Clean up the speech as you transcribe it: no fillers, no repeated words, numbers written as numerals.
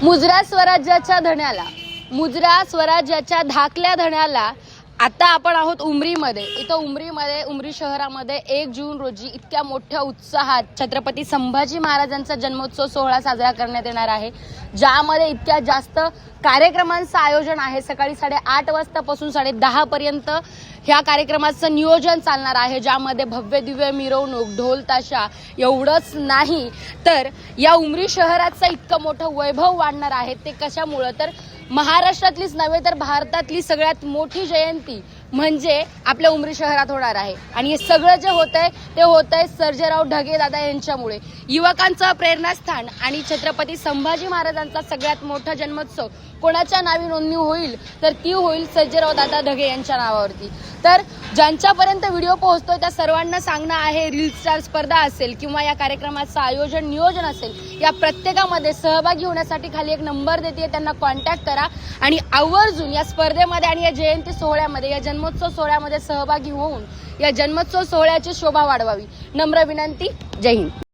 मुजरा स्वराज्याच्या धण्याला, मुजरा स्वराज्याच्या धाकल्या धण्याला आता आपण आहोत उमरीमध्ये. इथं उमरी शहरामध्ये 1 जून रोजी इतक्या मोठ्या उत्साहात छत्रपती संभाजी महाराजांचा जन्मोत्सव सोहळा साजरा करण्यात येणार आहे, ज्यामध्ये इतक्या जास्त कार्यक्रमांचं आयोजन आहे. सकाळी 8:30 वाजतापासून 10:30 पर्यंत ह्या कार्यक्रमाचं नियोजन चालणार आहे, ज्यामध्ये भव्य दिव्य मिरवणूक, ढोल ताशा एवढंच नाही तर या उमरी शहराचं इतकं मोठं वैभव वाढणार आहे. ते कशामुळं तर महाराष्ट्रातलीच नव्हे तर भारतातली सगळ्यात मोठी जयंती म्हणजे आपल्या उमरी शहरात होणार आहे. आणि हे सगळं जे होतंय ते होतंय सर्जेराव ढगे दादा यांच्यामुळे. युवकांचं प्रेरणास्थान आणि छत्रपती संभाजी महाराजांचा सगळ्यात मोठा जन्मोत्सव कोणाच्या नावी नोंदणी होईल तर ती होईल सर्जेराव दादा ढगे यांच्या नावावरती. तर ज्यांच्यापर्यंत व्हिडिओ पोहोचतोय त्या सर्वांना सांगणं आहे, रील स्टार स्पर्धा असेल किंवा या कार्यक्रमाचं आयोजन नियोजन असेल, या प्रत्येकामध्ये सहभागी होण्यासाठी खाली एक नंबर देते, त्यांना कॉन्टॅक्ट करा आणि आवर्जून या स्पर्धेमध्ये आणि या जयंती सोहळ्यामध्ये, या जन्मोत्सव सोहळ्यामध्ये सहभागी होऊन या जन्मोत्सव सोहळ्याची शोभा वाढवावी. नम्र विनंती. जय हिंद.